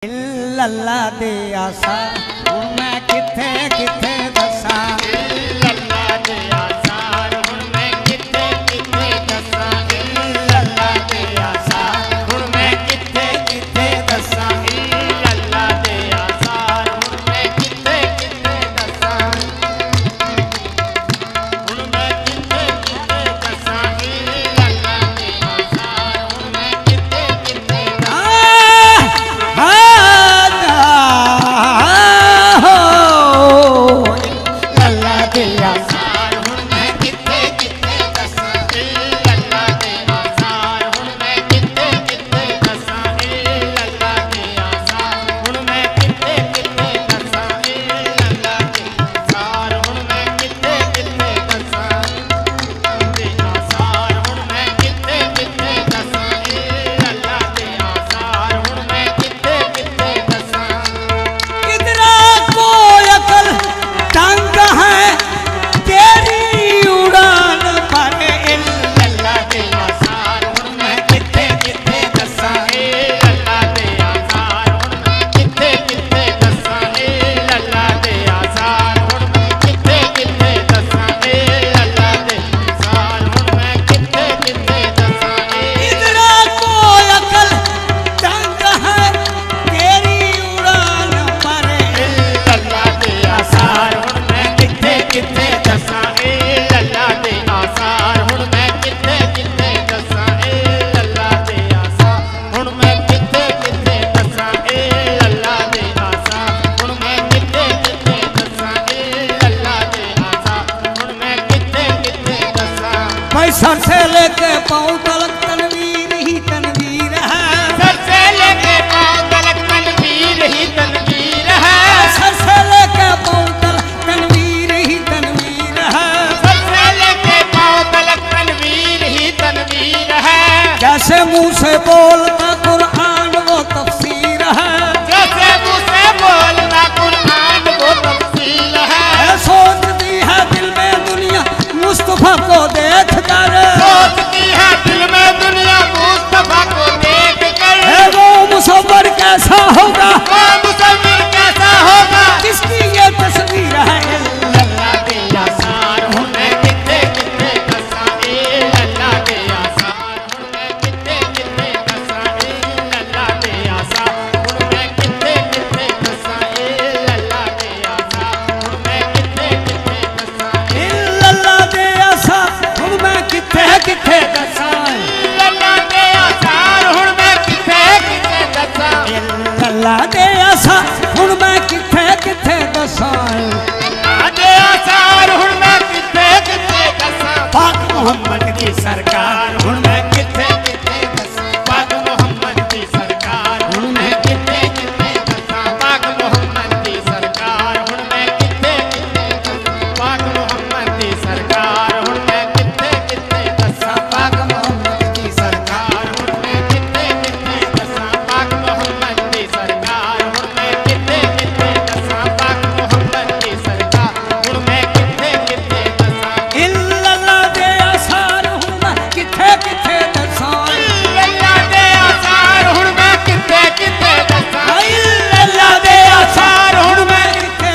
लल्ला दे आसा हुण मैं किथे किथे दसा लल्ला दे आसा हुण मैं किथे किथे दसा लल्ला दे आसा हुण मैं किथे किथे दसा लल्ला दे आसा हुण मैं किथे किथे दसा हुण मैं किथे किथे दसा लल्ला दे आसा हुण मैं किथे किथे सर से लेके पाँव तलक तनवीर ही तनवीर है सर से लेके पाँव तलक तनवीर ही तनवीर है सर से लेके पाँव तलक तनवीर ही तनवीर है सर से लेके पाँव तलक तनवीर ही तनवीर है जैसे मुंह से बोलता कुरान वो तफसीर है जैसे मुंह से बोलता कुरान वो तफसीर है सोचती है दिल में दुनिया मुस्तफा को देख कर सोचती है दिल में दुनिया मुस्तफा को देख कर वो मुसव्वर कैसा होगा वो मुसव्वर कैसा होगा जिसकी ये तस्वीर है लल्ला दे आसार हुण मैं किथे किथे दसा लल्ला दे आसार हुण मैं किथे किथे दसा लल्ला दे आसार हुण मैं किथे किथे दसा लल्ला दे आसार हुण मैं किथे किथे दसा लल्ला दे आसार हुण मैं किथे किथे दसा लल्ला दे आसार हुण मैं किथे किथे दसा लल्ला दे आसार हुण मैं किथे किथे दसा लल्ला दे आसार हुण मैं किथे किथे दसा पाक मोहम्मद की सरकार हुण मैं किथे किथे दसा पाक मोहम्मद की सरकार हुण मैं किथे किथे दसा पाक मोहम्मद की सरकार हुण मैं किथे किथे दसा पाक मोहम्मद की सरकार हुण मैं किथे किथे दसा पाक मोहम्मद की सरकार हुण मैं किथे किथे दसा पाक मोहम्मद की सरकार हुण मैं किथे किथे दसा पाक मोहम्मद की सरकार हुण मैं किथे किथे दसा इल्लल्ला दे आसार हुण मैं किथे किथे दसा इल्लल्ला दे आसार हुण मैं किथे किथे दसा इल्लल्ला दे आसार हुण मैं किथे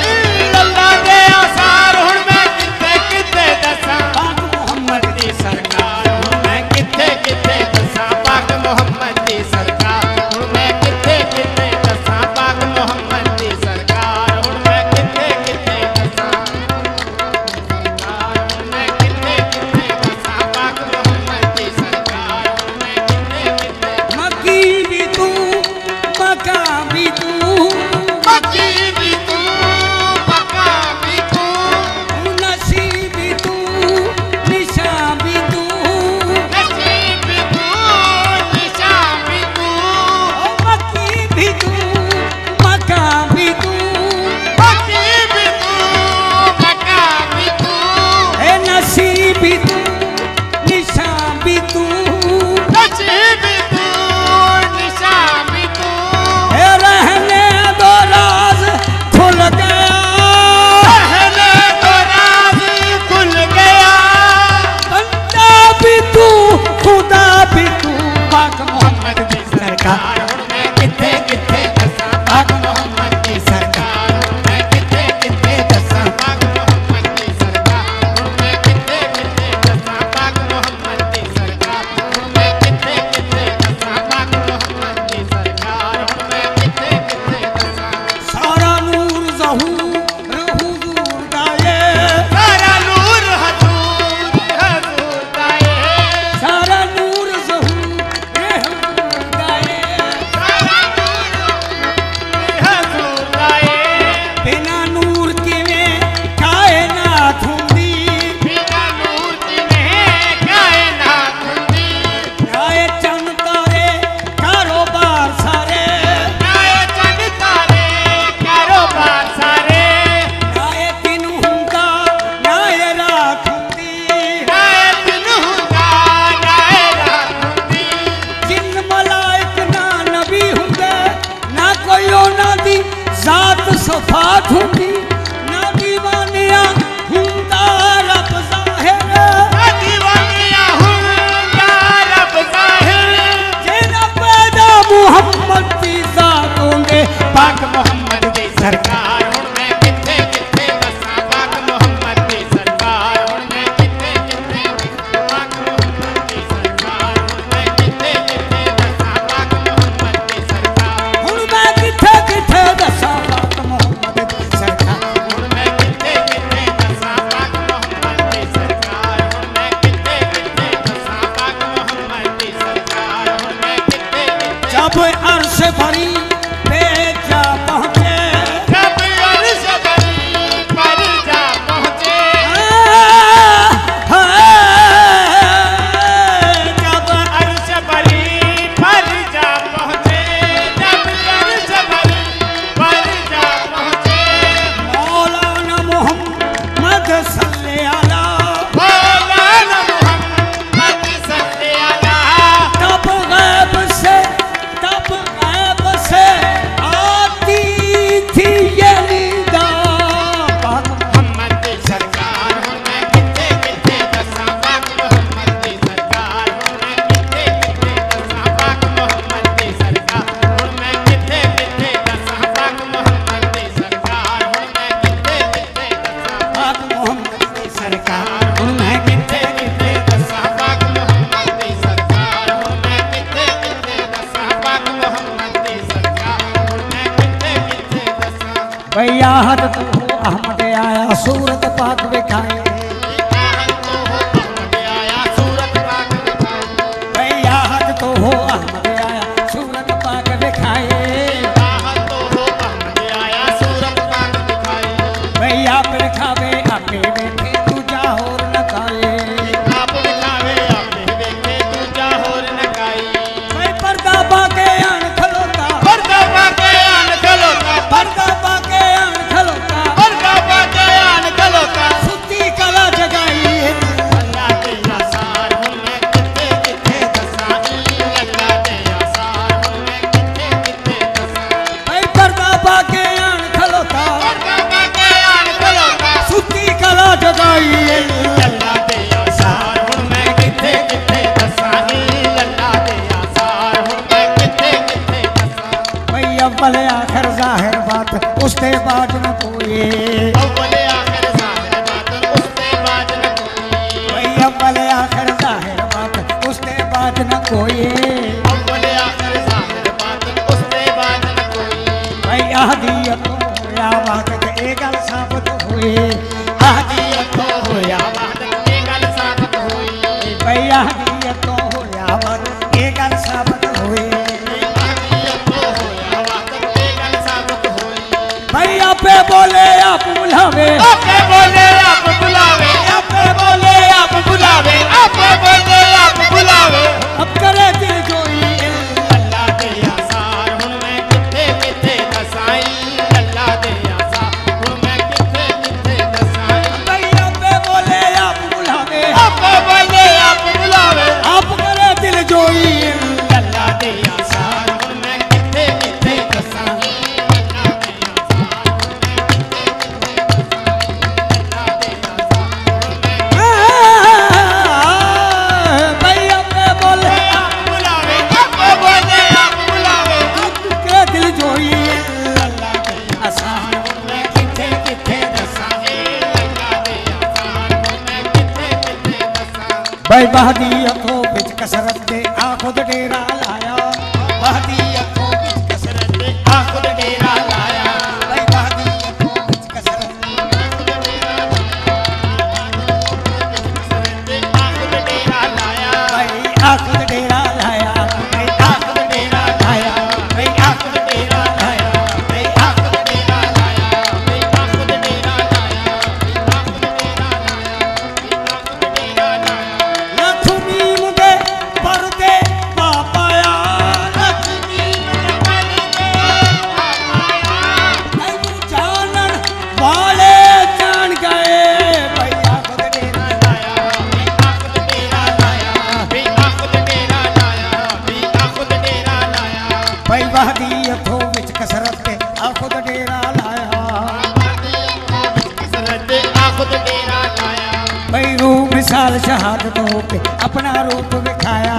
इल्लल्ला दे आसार हुण मैं किथे किथे दसा पाक मोहम्मद की सरकार हुण मैं किथे किथे दसा पाक मोहम्मद की सरकार हुण मैं किथे किथे दसा पाक मोहम्मद की सरकार हुण मैं किथे किथे दसा हुण मैं किथे किथे दसा पाक मोहम्मद की सरकार हुण मैं किथे किथे मक्की भी तू मक्का भी तू मक्की भी तू मक्का भी तू नसीब भी तू निशान भी तू नसीब भी तू निशान भी तू मक्की भी तू मक्का भी तू मक्की भी तू मक्का भी तू नसीब भी तू निशान भी तू नसीब भी तू निशान भी तू रहने दो जात सफा थूंदी ना दीवानिया हुंदा रब ज़ाहिर ना दीवानिया हुंदा रब ज़ाहिर जेना पैदा मुहम्मद दी ज़ात होंदे पाक मोहम्मद दी सरकार हुण मैं किथे किथे दसां पाक मोहम्मद दी सरकार हुण मैं किथे किथे पाक मोहम्मद दी सरकार हुण मैं किथे किथे दसां पाक मोहम्मद दी सरकार हुण मैं किथे किथे दसां पाक मोहम्मद दी सरकार हुण मैं किथे किथे दसां पाक मोहम्मद दी सरकार हुण मैं किथे किथे दसां पाक मोहम्मद दी सरकार हुण मैं किथे किथे जब अर्श भरी बेजा पहुंचे जब अर्श भरी पर जा पहुंचे जब अर्श भरी पर जा पहुंचे जब अर्श भरी पर जा पहुंचे मौलाना मोहम्मद सल्ले अला मौलाना मोहम्मद सल्ले अला तब गैब से आती थी ये निदा पाक मोहम्मद दी सरकार हुण मैं किथे किथे दसां पाक मोहम्मद दी सरकार हुण मैं किथे किथे दसां पाक मोहम्मद दी सरकार हुण मैं किथे किथे दसां पाक मोहम्मद दी सरकार हुण मैं किथे किथे दसां पाक मोहम्मद दी सरकार हुण मैं किथे किथे दसां पाक मोहम्मद दी सरकार हुण मैं किथे किथे दसां पाक मोहम्मद दी सरकार हुण मैं किथे किथे दसां भैया हद तो हो अहमद आया सूरत पाक विखाए भैया हद तो हो अहमद आया सूरत पाक विखाए भैया फिर खावे आके बैठे दूजा होर न खाए भाई पर्दा पाके आन खलोता पर्दा पाके आन खलोता सुती कला जगाई है भाई पर्दा पाके आन खलोता सुती कला जगाई है भाई अव्वल आखिर जाहिर बात उसते बाद न कोई भाई अव्वल आखिर जाहिर बात उसते बाद न कोई भाई आहदियत होया बात के ए गल साबित हुई आहदियत होया भाई आहदियत होया बात ए गल साबित हुई भाई आपे बोले आप बुलावे आपे बोले आप बुलावे आपे बोले आप बुलावे आपे बोले आप बुलावे अब करे दिल जोई अल्लाह दे आसार हुण मैं किथे किथे दसाई अल्लाह दे आसार हुण मैं किथे किथे दसाई भाई आपे बोले आप बुलावे आपे बोले आप बुलावे आप करे दिल जोई अल्लाह दे आसार हुण मैं किथे किथे दसाई अल्लाह दे आसार हुण मैं किथे किथे दसाई अल्लाह दे आसार हुण मैं भाई आपे बोले आप बुलावे आपे बोले आप बुलावे आप करे दिल जोई अल्लाह दे आसार हुण मैं किथे किथे दसाई अल्लाह दे आसार हुण मैं किथे किथे दसां भाई बहदी अखो बिच कसरत दे आ खुद डेरा लाया बहदी अखो बिच कसरत दे आ खुद डेरा लाया भाई बहदी अखो बिच कसरत दे भाई आ खुद डेरा लाया भाई आ खुद डेरा लाया भाई आ खुद डेरा लाया भाई आ खुद डेरा लाया ना थुनी खुद डेरा लाया सरहद आ खुद डेरा लाया भाई रूह मिसाल शहादत होके अपना रूप दिखाया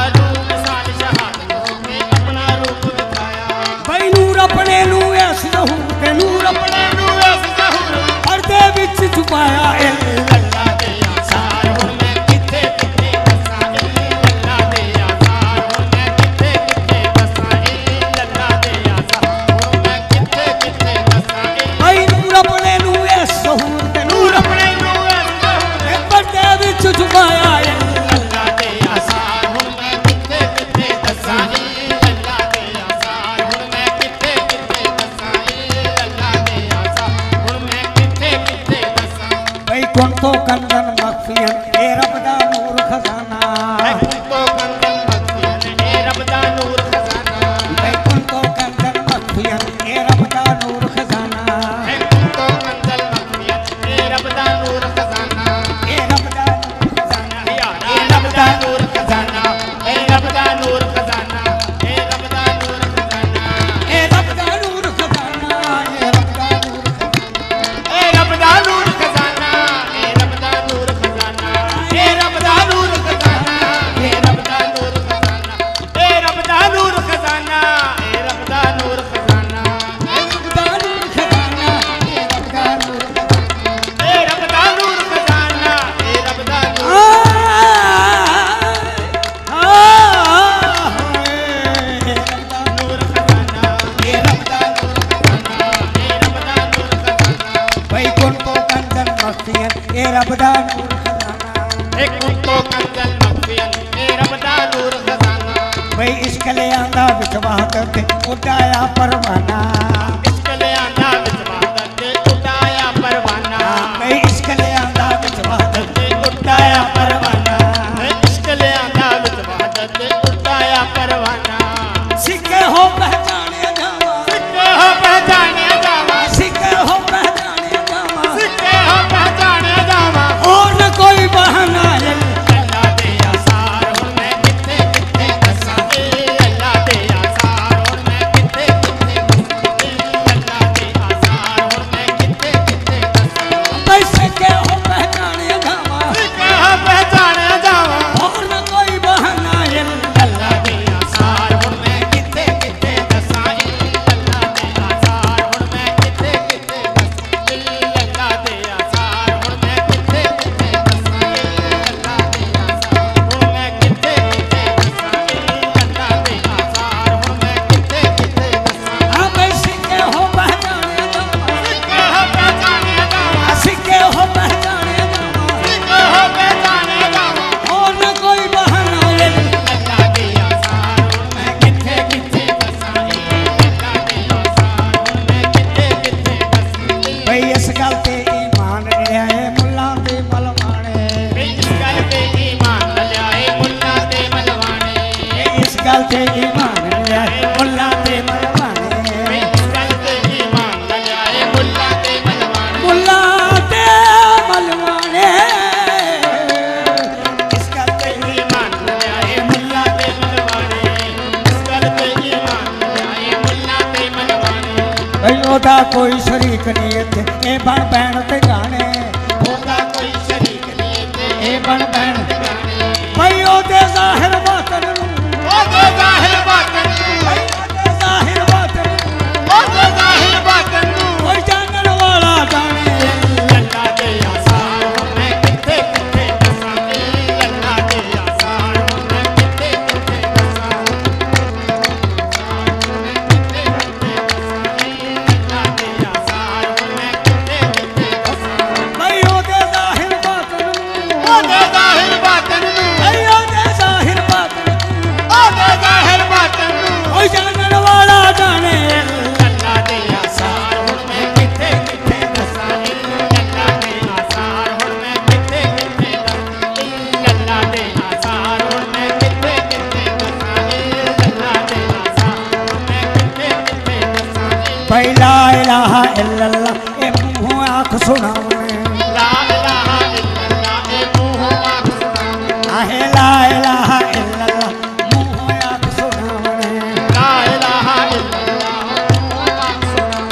आलू मिसाल शहादत होके अपना रूप दिखाया भाई नूर अपने नू ऐस जहूर ते नूर अपने नू ऐस जहूर पर्दे विच छुपाया अल्लाह दे आसार हुण मैं किथे किथे दसां अल्लाह दे आसार हुण मैं किथे किथे दसां अल्लाह दे आसार हुण मैं किथे किथे दसां भाई नूर अपने नू ऐस जहूर ते नूर अपने नू ऐस जहूर पर्दे विच छुपाया अल्लाह दे आसार हुण मैं किथे किथे दसां अल्लाह दे आसार हुण मैं किथे किथे दसां अल्लाह दे आसार हुण मैं किथे किथे दसां भाई कौन तो कंदन मखफियन ए रब दा नूर खजाना तो कंदन मखफियन ए रब दा नूर खजाना भाई कौन तो कंदन मखफियन ए रब दा नूर खजाना तो कंदन मखफियन ए रब दा नूर खजाना ए रब दा नूर खजाना ए रब दा नूर खजाना ए रब दा नूर खजाना ए रब दा नूर खजाना ए रब दा नूर खजाना ए रब दा नूर ए रब दा नूर खजाना ए रब दा नूर खजाना ए रब दा नूर खजाना ए रब दा नूर खजाना ए रब दा नूर खजाना ए रब दा नूर खजाना ए रब दा नूर खजाना ए रब दा नूर खजाना ए रब दा नूर नूर खजाना ए रब दा नूर खजाना ए रब दा नूर खजाना भाई कौन तो कंदन मखफियन ए रब दा नूर खजाना एक तो कंदन मखफियन ए रब दा नूर खजाना भाई इश्क ले आंदा विच वहादत उडाया परवाना इश्क ले आंदा विच वहादत ते उडाया परवाना भाई इश्क ले आंदा विच वहादत ते उडाया परवाना इश्क ले आंदा विच वहादत ते उडाया परवाना सिक्के हो पहचाने जावा सिक्के हो पहचाने जावा सिक्के हो पहचाने जावा सिक्के हो पहचाने जावा और न कोई बहाना है अल्लाह दे आसार हुण मैं किथे किथे दसां अल्लाह दे आसार हुण मैं किथे किथे दसां अल्लाह दे आसार हुण मैं किथे किथे दसां भाई सिक्के हो पहचाने जावा सिक्के हो पहचाने जावा और न कोई बहाना है अल्लाह दे आसार हुण मैं किथे किथे दसां अल्लाह दे आसार हुण मैं किथे किथे दसां अल्लाह दे आसार हुण मैं किथे किथे दसां अल्लाह दे आसार हुण मैं किथे किथे दसां अल्लाह दे आसार हुण मैं किथे किथे दसां हाँ भाई सिक्के हो पहचाने जावा सिक्के हो पहचाने जावा सिक्के हो पहचाने जावा सिक्के हो पहचाने जावा और न कोई बहाना है अल्लाह दे आसार हुण मैं किथे किथे दसां अल्लाह दे आसार हुण मैं किथे किथे दसां भाई इस गल ते ईमान लिया है मुल्ला ते मलवाने इस गल ते ईमान लियाए मुल्ला ते मलवाने इस गल ते ईमान लिया है मुल्ला ते मलवाने इस गल ते ईमान लियाए मुल्ला ते मलवाने मुल्ला ते मलवाने इस गल ते ईमान लियाए मुल्ला ते मलवाने इस गल ते ईमान लियाए मुल्ला ते मलवाने भाई ओदा कोई शरीक नहीं इत्थे ए बन बैण ते गाने होगा कोई शरीक नहीं ते ए बन बैण गाने भाई ओदे ज़ाहिर बातन नू होगा ज़ाहिर बातन भाई ओदे ज़ाहिर बातन नू होगा ज़ाहिर बातन कोई जानन वाला जाने अल्लाह दे आसार हुण मैं किथे किथे दसां अल्लाह दे आसार हुण मैं किथे किथे दसां अल्लाह दे आसार हुण मैं किथे किथे दसां भाई ओदे ज़ाहिर बातन नू होगा ज़ाहिर बातन भाई ओदे ज़ाहिर बातन नू होगा ज़ाहिर बातन कोई जानन वाला जाने अल्लाह दे आसार हुण मैं किथे किथे दसां अल्लाह दे आसार हुण मैं किथे किथे दसां अल्लाह दे आसार हुण मैं किथे किथे दसां अल्लाह दे आसार हुण मैं किथे किथे दसां भाई ला इलाहा इल्लल्लाह ए मुंह आँख सुनावने ला इलाहा इल्लल्लाह ए मुंह आँख सुनावने आहे ला इलाहा इल्लल्लाह मुंह आँख सुनावने ला इलाहा इल्लल्लाह मुंह आँख सुनावने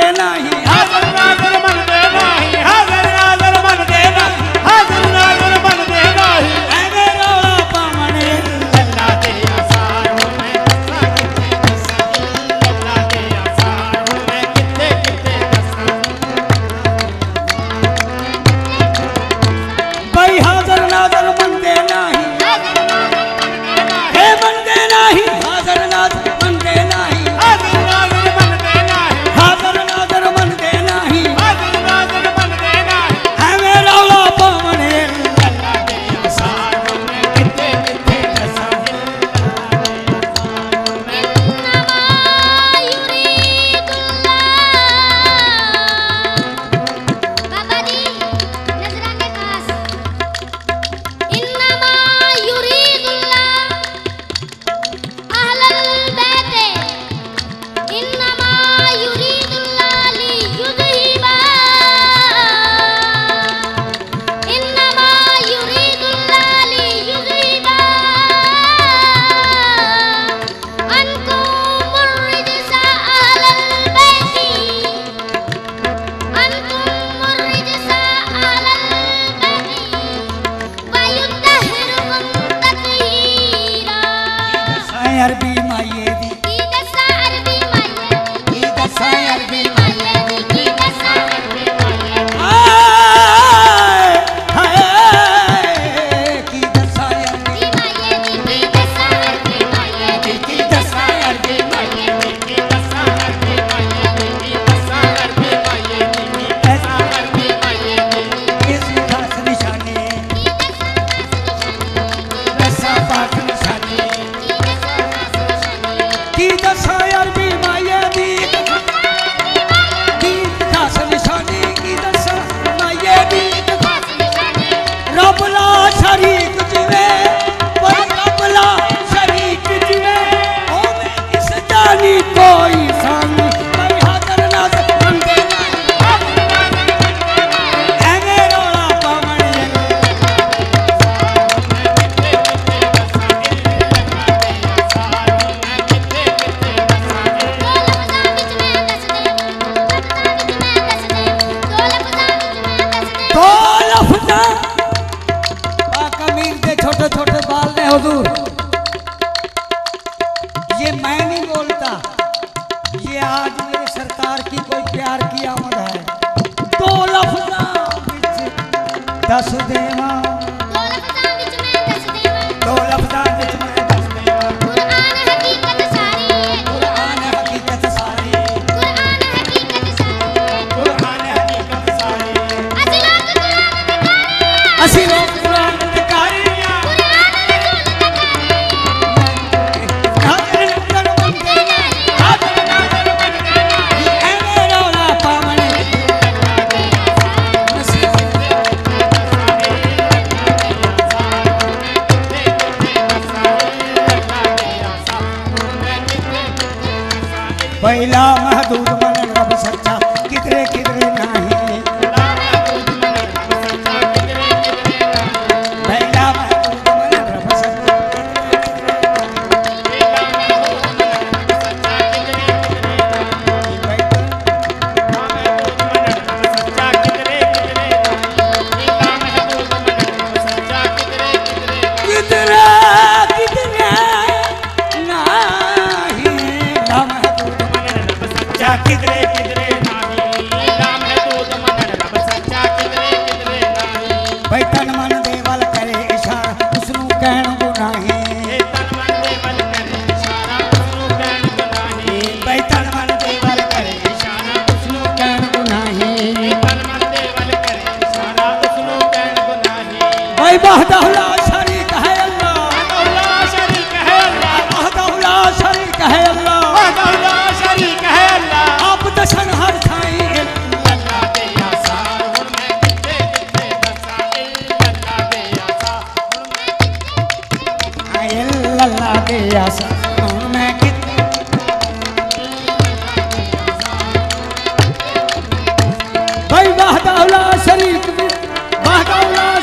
मनदे नाही हाज़िर नाज़िर मनदे नाही हाज़िर नाज़िर मनदे नाही हाज़िर नाज़िर मनदे नाही एवे रौला पावणे अल्लाह दे आसार हुण मैं दस्सां किथे दस्सां अल्लाह दे आसार हुण मैं किथे किथे दस्सां भाई हाज़िर नाज़िर मनदे नाही हे मनदे नाही हाज़िर नाज़िर मनदे नाही हाज़िर नाज़िर मनदे नाही हाज़िर नाज़िर मनदे नाही हाज़िर नाज़िर मनदे नाही एवे रौला पावणे अल्लाह दे आसार हुण मैं किथे किथे दस्सां बाबा जी नजराने खास इन्नमा युरीदुल्लाह अहलल बैत इन्नमा युरीदुल्लाह लियुज़हिबा इन्नमा युरीदुल्लाह लियुज़हिबा अन्कुम मुर्रिजसा अहलल बैति अन्कुम मुर्रिजसा अहलल बैति वयुत्तहिरुकुम तत्हीरा साए अरबी माये दी की दसा अरबी माये की दसाए अरबी माये की दसा अरबी माये हाय हाय की दसाए अरबी की माये की दसा अरबी माये की दसाए अरबी की दस्सां अरबी माये की दस्सां अरबी माये की दस्सां अरबी माये इस खास निशाने की दसा दसा पाक निशाने की दसा निशानी की दसाए अरबी माये दी की खास निशाने की दसा माये दी खास निशानी रब ला शरीक जिवे पर रब ला शरीक जिवे ओवे इस जानी कोई संग भाई हाज़िर नाज़िर मनदे नाही एवे रौला पावणे दो लफ्ज़ां पाक अमीर के छोटे छोटे बाल ने हुजूर ये मैं नहीं बोलता ये आज मेरी सरकार की कोई प्यार की आमद है दो लफ्ज़ां विच दस देवा दो लफ्ज़ां विच मैं दस देवा कुरान हकीकत सारी कुरान हकीकत सारी असी लोग कुरान ते कारियां हाज़िर नाज़िर मनदे नाही हाज़िर नाज़िर मनदे नाही एवे रौला पावणे पहला महदूद मन रब सच्चा किधरे किधरे नहीं पहला महदूद मन रब सच्चा किधरे किधरे नहीं ना महदूद किधरे किधरे नाही राम है दूध मन रब सच्चा किधरे किधरे नाही भाई तन मन दे वल करे इशारा उसनू कहण गुनाही हे तन मन दे बल करे इशारा उसनु कहण गुनाही भाई तन मन दे वल करे इशारा उसनू कहण गुनाही हे तन मन दे बल करे इशारा उसनु कहण गुनाही भाई वहदहु ला शरीक है अल्लाह अल्लाह शरीक है अल्लाह वहदहु ला शरीक है अल्लाह अल्लाह शरीक है अल्लाह आप दशन हर थाई अल्लाह दे आसार हुण मैं किथे किथे दस्सां अल्लाह दे आसार हुण मैं अल्लाह के आसा हुण मैं किथे भाई वहदहु ला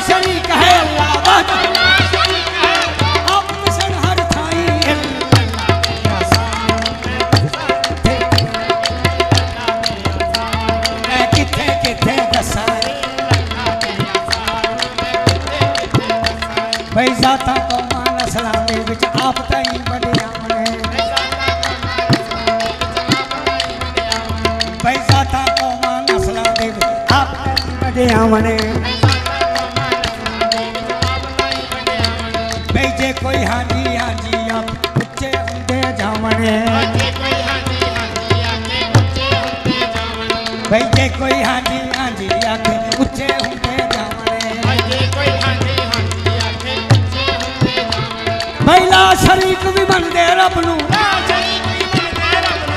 शरीक है अल्लाह वहदहु ਆਵਣੇ ਸਾਡਾ ਬਈ ਜੇ ਕੋਈ ਹਾਂਜੀ ਹਾਂਜੀ ਆ ਉੱਚੇ ਹੁੰਦੇ ਜਾਵਣੇ ਬਈ ਜੇ ਕੋਈ ਹਾਂਜੀ ਹਾਂਜੀ ਆਖੇ ਉੱਚੇ ਹੁੰਦੇ ਜਾਵਣੇ ਬਈ ਲਾ ਸ਼ਰੀਕ ਵੀ ਮੰਨਦੇ ਰੱਬ ਨੂੰ ਲਾ ਸ਼ਰੀਕ ਵੀ ਮੰਨਦੇ ਰੱਬ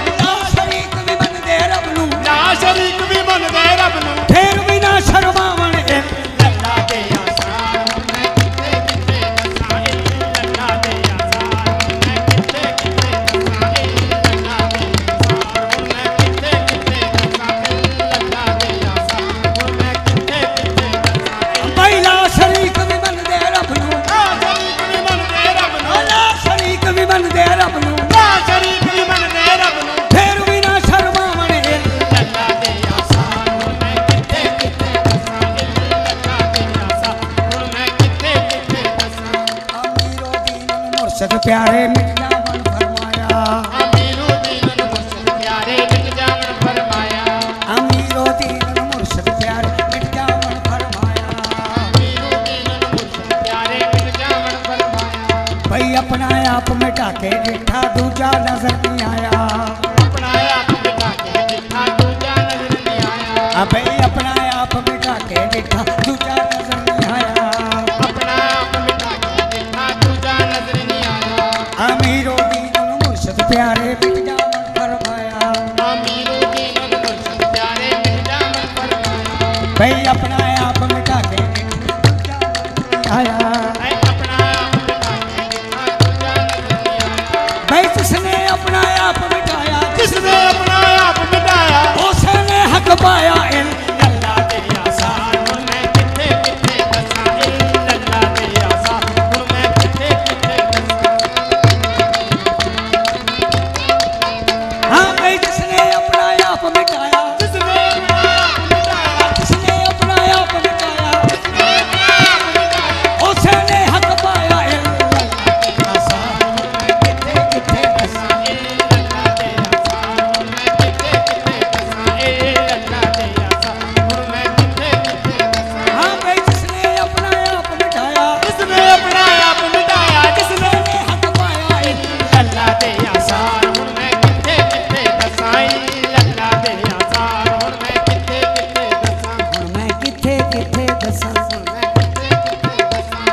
ਨੂੰ ਸ਼ਰੀਕ ਵੀ ਮੰਨਦੇ ਰੱਬ ਨੂੰ ਫੇਰ ਵੀ ਨਾ ਸ਼ਰਮਾਵਣ ਇਹ ਲੱਲਾ ਦੇ ਆਸਾਰ ਮੈਂ ਕਿੱਥੇ ਕਿੱਥੇ ਦੱਸਾਂ ਇਹ ਲੱਲਾ ਦੇ ਆਸਾਰ ਮੈਂ ਕਿੱਥੇ ਕਿੱਥੇ ਦੱਸਾਂ ਇਹ ਲੱਲਾ ਦੇ ਆਸਾਰ ਮੈਂ ਕਿੱਥੇ ਕਿੱਥੇ ਦੱਸਾਂ ਲੱਲਾ ਦੇ ਆਸਾਰ ਮੈਂ ਕਿੱਥੇ ਕਿੱਥੇ ਦੱਸਾਂ ਬਈ ਲਾ ਸ਼ਰੀਕ ਵੀ ਮੰਨਦੇ ਰੱਬ ਨੂੰ ਸ਼ਰੀਕ ਵੀ ਮੰਨਦੇ ਰੱਬ ਨੂੰ ਲਾ ਸ਼ਰੀਕ ਵੀ ਮੰਨਦੇ ਰੱਬ ਨੂੰ ਸ਼ਰੀਕ ਵੀ ਮੰਨਦੇ ਰੱਬ ਨੂੰ ਫੇਰ ਵੀ ਨਾ ਸ਼ਰਮਾਵਣ ਇਹ ਲੱਲਾ ਦੇ ਆਸਾਰ ਮੈਂ ਕਿੱਥੇ ਕਿੱਥੇ ਦੱਸਾਂ ਇਹ ਲੱਲਾ ਦੇ ਆਸਾਰ ਮੈਂ ਕਿੱਥੇ ਕਿੱਥੇ ਦੱਸਾਂ ਅਮੀਰੋ ਦੀਨ ਮੁਰਸ਼ਦ ਪਿਆਰੇ ਮਿਟ ਜਾਵਣ ਫਰਮਾਇਆ ਅਮੀਰੋ ਦੀਨ ਮੁਰਸ਼ਦ ਪਿਆਰੇ ਮਿਟ ਜਾਵਣ ਫਰਮਾਇਆ ਅਮੀਰੋ ਦੀਨ ਮੁਰਸ਼ਦ ਪਿਆਰੇ ਮਿਟ ਜਾਵਣ ਫਰਮਾਇਆ ਅਮੀਰੋ ਦੀਨ ਮੁਰਸ਼ਦ ਪਿਆਰੇ ਮਿਟ ਜਾਵਣ ਫਰਮਾਇਆ ਬਈ ਆਪਣਾ ਆਪ ਮਿਟਾ ਕੇ ਦੇਖਾ ਦੂਜਾ ਨਜ਼ਰ ਨਹੀਂ ਆਇਆ ਆਪਣਾ ਆਪ ਮਿਟਾ ਕੇ ਦੇਖਾ ਦੂਜਾ ਨਜ਼ਰ ਨਹੀਂ ਆਇਆ ਆ ਬਈ ਆਪਣਾ ਆਪ ਮਿਟਾ ਕੇ ਦੇਖਾ ਦੂਜਾ ਨਜ਼ਰ ਨਹੀਂ ਆਇਆ ਆਪਣਾ ਆਪ ਮਿਟਾ ਕੇ ਦੇਖਾ ਦੂਜਾ ਨਜ਼ਰ ਨਹੀਂ ਆਇਆ ਅਮੀਰੋ ਦੀਨ ਮੁਰਸ਼ਦ ਪਿਆਰੇ ਮਿਟ ਜਾਵਣ ਫਰਮਾਇਆ ਅਮੀਰੋ ਦੀਨ ਮੁਰਸ਼ਦ ਪਿਆਰੇ ਮਿਟ ਜਾਵਣ ਫਰਮਾਇਆ ਬਈ ਆਪਣਾ ਆਪ ਮਿਟਾ ਕੇ ਦੇਖਾ ਦੂਜਾ ਨਜ਼ਰ ਨਹੀਂ ਆਇਆ ਐ ਆਪਣਾ ਆਪ ਮਿਟਾ ਕੇ ਦੇਖਾ ਦੂਜਾ ਨਜ਼ਰ ਨਹੀਂ ਆਇਆ ਬਈ ਜਿਸਨੇ ਆਪਣਾ ਆਪ ਮਿਟਾਇਆ ਜਿਸਨੇ ਆਪਣਾ ਆਪ ਮਿਟਾਇਆ ਉਸੇ ਨੇ ਹੱਕ ਪਾਇਆ ਇਹ ਲੱਲਾ ਦੇ ਆਸਾਰ ਹੁਣ ਮੈਂ ਕਿੱਥੇ ਕਿੱਥੇ ਦੱਸਾਂ ਇਹ ਲੱਲਾ ਦੇ ਆਸਾਰ ਹੁਣ ਮੈਂ ਕਿੱਥੇ ਕਿੱਥੇ ਦੱਸਾਂ ਹਾਂ ਬਈ ਜਿਸਨੇ ਆਪਣਾ ਆਪ ਮਿਟਾਇਆ ਜਿਸਨੇ ਆਪਣਾ ਆਪ ਮਿਟਾਇਆ ਜਿਸਨੇ ਆਪਣਾ ਆਪ ਮਿਟਾਇਆ ਜਿਸਨੇ ਆਪਣਾ ਆਪ ਮਿਟਾਇਆ ਉਸੇ ਨੇ ਹੱਕ ਪਾਇਆ ਇਹ ਆਸਾਰ ਮੈਂ ਕਿੱਥੇ ਕਿੱਥੇ ਦੱਸਾਂ ਇਹ ਲੱਲਾ ਦੇ ਆਸਾਰ ਹੁਣ ਮੈਂ ਕਿੱਥੇ ਕਿੱਥੇ ਦੱਸਾਂ ਇਹ ਲੱਲਾ ਦੇ ਆਸਾਰ ਹੁਣ ਮੈਂ ਕਿੱਥੇ ਕਿੱਥੇ ਦੱਸਾਂ ਹਾਂ ਬਈ ਜਿਸਨੇ ਆਪਣਾ ਆਪ ਮਿਟਾਇਆ ਜਿਸਨੇ ਆਪਣਾ ਆਪ ਮਿਟਾਇਆ ਜਿਸਨੇ ਨੇ ਹੱਕ ਪਾਇਆ ਇਹ ਲੱਲਾ ਦੇ ਆਸਾਰ ਹੁਣ ਮੈਂ ਕਿੱਥੇ ਕਿੱਥੇ ਦੱਸਾਂ ਇਹ ਲੱਲਾ ਦੇ ਆਸਾਰ ਹੁਣ ਮੈਂ ਕਿੱਥੇ ਕਿੱਥੇ ਦੱਸਾਂ ਹੁਣ ਮੈਂ ਕਿੱਥੇ ਕਿੱਥੇ ਦੱਸਾਂ ਹੁਣ ਮੈਂ ਕਿੱਥੇ ਕਿੱਥੇ ਦੱਸਾਂ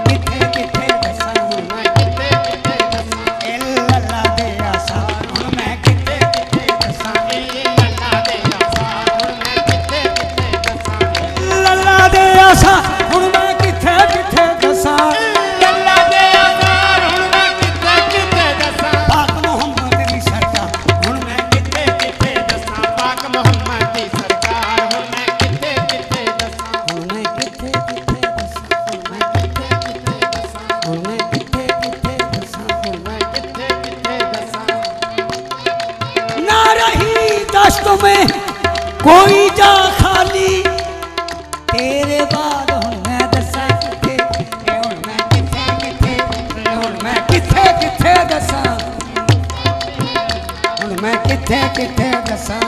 ਕਿੱਥੇ ਕਿੱਥੇ ਦੱਸਾਂ ਹੁਣ ਮੈਂ ਕਿੱਥੇ ਕਿੱਥੇ ਦੱਸਾਂ ਇਹ ਲੱਲਾ ਦੇ ਆਸਾਰ ਹੁਣ ਮੈਂ ਕਿੱਥੇ ਕਿੱਥੇ ਦੱਸਾਂ ਇਹ ਲੱਲਾ ਦੇ ਆਸਾਰ ਹੁਣ ਮੈਂ ਕਿੱਥੇ ਕਿੱਥੇ ਦੱਸਾਂ ਲੱਲਾ ਦੇ ਆਸਾਰ ਹੁਣ ਮੈਂ ਕਿੱਥੇ ਕਿੱਥੇ ਦੱਸਾਂ ਲੱਲਾ ਦੇ ਆਸਾਰ ਹੁਣ ਮੈਂ ਕਿੱਥੇ ਕਿੱਥੇ ਦੱਸਾਂ ਪਾਕ ਮੁਹੰਮਦ ਦੀ ਸਰਕਾਰ ਹੁਣ ਮੈਂ ਕਿੱਥੇ ਕਿੱਥੇ ਦੱਸਾਂ ਪਾਕ ਮੁਹੰਮਦ ਦੀ ਸਰਕਾਰ ਹੁਣ ਮੈਂ ਕਿੱਥੇ ਕਿੱਥੇ ਦੱਸਾਂ ਹੁਣ ਮੈਂ ਕਿੱਥੇ ਕਿੱਥੇ ਦੱਸਾਂ ਹੁਣ ਮੈਂ ਕਿੱਥੇ ਕਿੱਥੇ ਦੱਸਾਂ ਹੁਣ ਮੈਂ ਕਿੱਥੇ ਕਿੱਥੇ ਦੱਸਾਂ ਹੁਣ ਮੈਂ ਕਿੱਥੇ ਕਿੱਥੇ ਦੱਸਾਂ ना रही दश्त में कोई जा खाली तेरे बाद हुण मैं दसा किथे हुण मैं किथे किथे हुण मैं किथे किथे दसा हुण मैं किथे किथे दसा